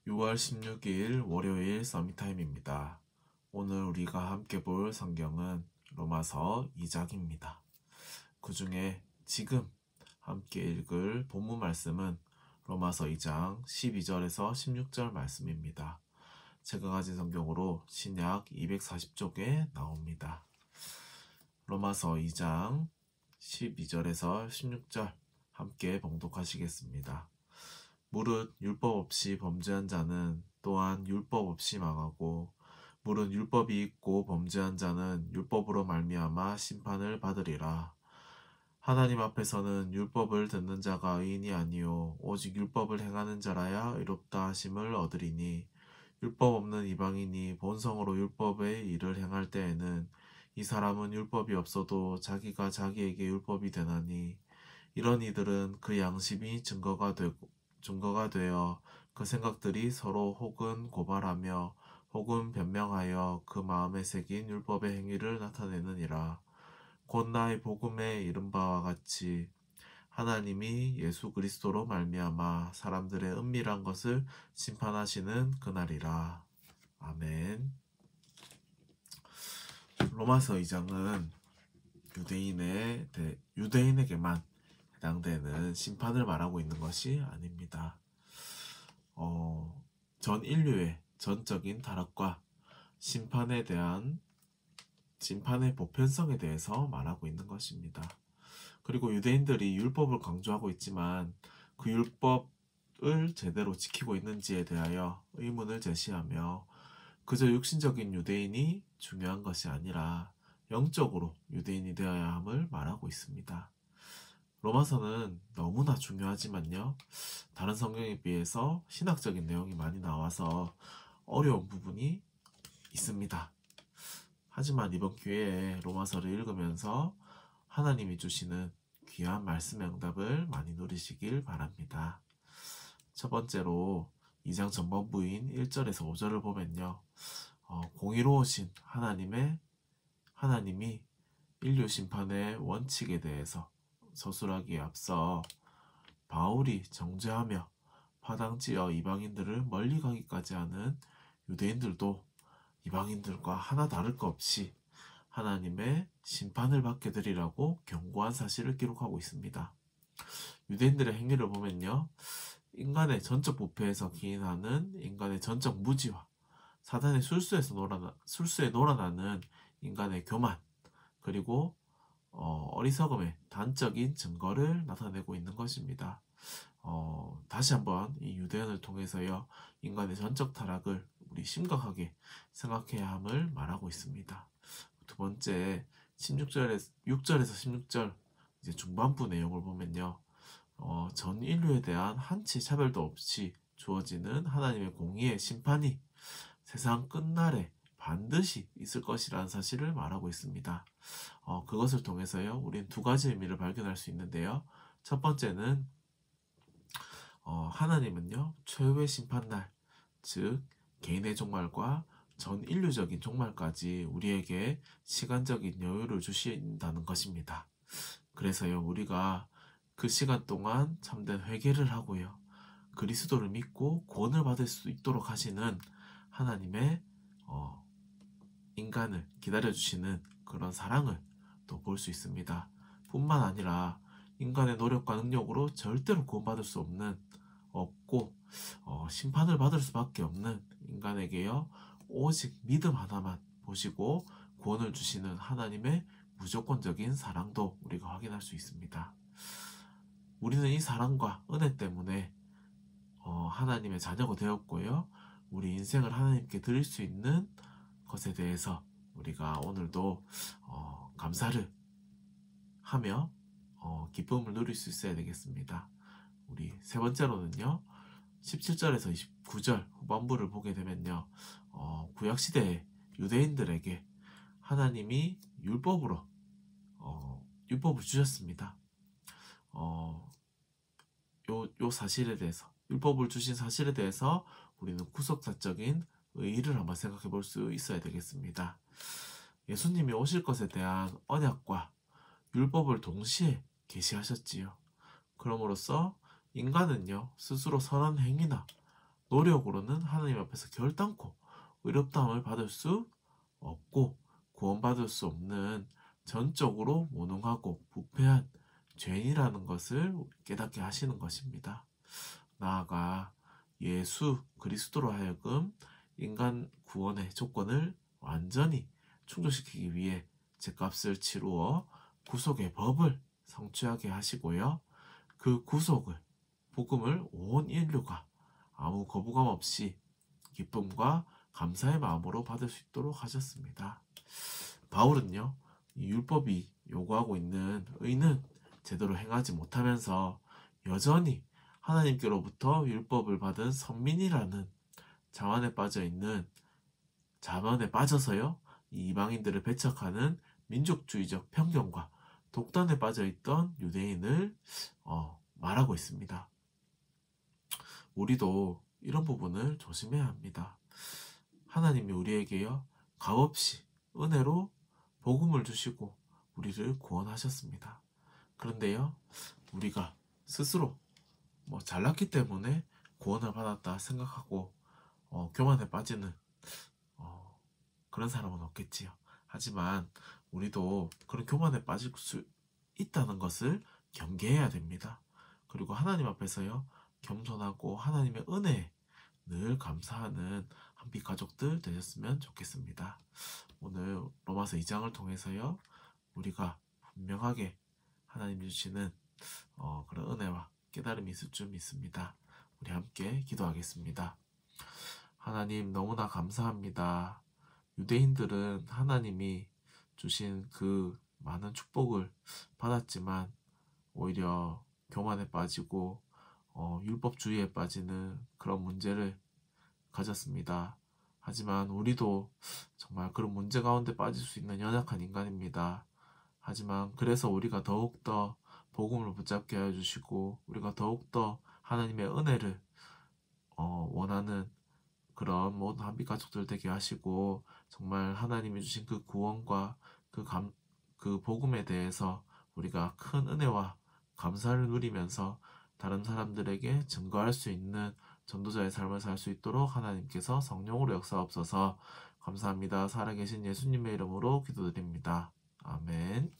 6월 16일 월요일 서밋타임입니다. 오늘 우리가 함께 볼 성경은 로마서 2장입니다. 그 중에 지금 함께 읽을 본문 말씀은 로마서 2장 12절에서 16절 말씀입니다. 제가 가진 성경으로 신약 240쪽에 나옵니다. 로마서 2장 12절에서 16절 함께 봉독하시겠습니다. 무릇 율법 없이 범죄한 자는 또한 율법 없이 망하고 무릇 율법이 있고 범죄한 자는 율법으로 말미암아 심판을 받으리라. 하나님 앞에서는 율법을 듣는 자가 의인이 아니요 오직 율법을 행하는 자라야 의롭다 하심을 얻으리니 율법 없는 이방인이 본성으로 율법의 일을 행할 때에는 이 사람은 율법이 없어도 자기가 자기에게 율법이 되나니 이런 이들은 그 양심이 증거가 되어 그 생각들이 서로 혹은 고발하며 혹은 변명하여 그 마음에 새긴 율법의 행위를 나타내느니라. 곧 나의 복음에 이른 바와 같이 하나님이 예수 그리스도로 말미암아 사람들의 은밀한 것을 심판하시는 그날이라. 아멘. 로마서 2장은 유대인에게만 해당되는 심판을 말하고 있는 것이 아닙니다. 전 인류의 전적인 타락과 심판의 보편성에 대해서 말하고 있는 것입니다. 그리고 유대인들이 율법을 강조하고 있지만 그 율법을 제대로 지키고 있는지에 대하여 의문을 제시하며 그저 육신적인 유대인이 중요한 것이 아니라 영적으로 유대인이 되어야 함을 말하고 있습니다. 로마서는 너무나 중요하지만요, 다른 성경에 비해서 신학적인 내용이 많이 나와서 어려운 부분이 있습니다. 하지만 이번 기회에 로마서를 읽으면서 하나님이 주시는 귀한 말씀의 응답을 많이 누리시길 바랍니다. 첫 번째로 2장 전반부인 1절에서 5절을 보면요, 공의로우신 하나님이 인류 심판의 원칙에 대해서 서술하기에 앞서 바울이 정죄하며 파당지어 이방인들을 멀리 가기까지 하는 유대인들도 이방인들과 하나 다를 것 없이 하나님의 심판을 받게 되리라고 경고한 사실을 기록하고 있습니다. 유대인들의 행위를 보면요, 인간의 전적 부패에서 기인하는 인간의 전적 무지와 사단의 술수에 놀아나는 인간의 교만, 그리고 어리석음의 단적인 증거를 나타내고 있는 것입니다. 다시 한번 이 유대인을 통해서요, 인간의 전적 타락을 우리 심각하게 생각해야 함을 말하고 있습니다. 두 번째, 6절에서 16절 이제 중반부 내용을 보면요, 전 인류에 대한 한치 차별도 없이 주어지는 하나님의 공의의 심판이 세상 끝날에 반드시 있을 것이라는 사실을 말하고 있습니다. 그것을 통해서요, 우린 두 가지 의미를 발견할 수 있는데요. 첫 번째는 하나님은요, 최후의 심판날, 즉 개인의 종말과 전 인류적인 종말까지 우리에게 시간적인 여유를 주신다는 것입니다. 그래서요, 우리가 그 시간 동안 참된 회개를 하고요, 그리스도를 믿고 구원을 받을 수 있도록 하시는 하나님의 인간을 기다려주시는 그런 사랑을 또 볼 수 있습니다. 뿐만 아니라 인간의 노력과 능력으로 절대로 구원받을 수 없고 심판을 받을 수밖에 없는 인간에게요, 오직 믿음 하나만 보시고 구원을 주시는 하나님의 무조건적인 사랑도 우리가 확인할 수 있습니다. 우리는 이 사랑과 은혜 때문에 하나님의 자녀가 되었고요, 우리 인생을 하나님께 드릴 수 있는 것에 대해서 우리가 오늘도 감사를 하며 기쁨을 누릴 수 있어야 되겠습니다. 우리 세 번째로는요, 17절에서 29절 후반부를 보게 되면요, 구약시대의 유대인들에게 하나님이 율법을 주셨습니다. 요 사실에 대해서, 율법을 주신 사실에 대해서 우리는 구속사적인 의의를 한번 생각해 볼 수 있어야 되겠습니다. 예수님이 오실 것에 대한 언약과 율법을 동시에 계시하셨지요. 그럼으로써 인간은요, 스스로 선한 행위나 노력으로는 하나님 앞에서 결단코 의롭다함을 받을 수 없고 구원받을 수 없는 전적으로 무능하고 부패한 죄인이라는 것을 깨닫게 하시는 것입니다. 나아가 예수 그리스도로 하여금 인간 구원의 조건을 완전히 충족시키기 위해 죄값을 치루어 구속의 법을 성취하게 하시고요. 그 구속을 복음을 온 인류가 아무 거부감 없이 기쁨과 감사의 마음으로 받을 수 있도록 하셨습니다. 바울은요, 이 율법이 요구하고 있는 의는 제대로 행하지 못하면서 여전히 하나님께로부터 율법을 받은 선민이라는 자만에 빠져 있는 자만에 빠져서요, 이 이방인들을 배척하는 민족주의적 편견과 독단에 빠져 있던 유대인을 말하고 있습니다. 우리도 이런 부분을 조심해야 합니다. 하나님이 우리에게요, 값없이 은혜로 복음을 주시고 우리를 구원하셨습니다. 그런데요, 우리가 스스로 잘났기 때문에 구원을 받았다 생각하고 교만에 빠지는 그런 사람은 없겠지요. 하지만 우리도 그런 교만에 빠질 수 있다는 것을 경계해야 됩니다. 그리고 하나님 앞에서요, 겸손하고 하나님의 은혜에 늘 감사하는 한빛 가족들 되셨으면 좋겠습니다. 오늘 로마서 2장을 통해서요, 우리가 분명하게 하나님이 주시는 그런 은혜와 깨달음이 있을 줄 믿습니다. 우리 함께 기도하겠습니다. 하나님 너무나 감사합니다. 유대인들은 하나님이 주신 그 많은 축복을 받았지만 오히려 교만에 빠지고 율법주의에 빠지는 그런 문제를 가졌습니다. 하지만 우리도 정말 그런 문제 가운데 빠질 수 있는 연약한 인간입니다. 하지만 그래서 우리가 더욱더 복음을 붙잡게 해주시고 우리가 더욱더 하나님의 은혜를 원하는 그런 모든 한빛 가족들 되게 하시고 정말 하나님이 주신 그 구원과 그 복음에 대해서 우리가 큰 은혜와 감사를 누리면서 다른 사람들에게 증거할 수 있는 전도자의 삶을 살 수 있도록 하나님께서 성령으로 역사하옵소서. 감사합니다. 살아계신 예수님의 이름으로 기도드립니다. 아멘.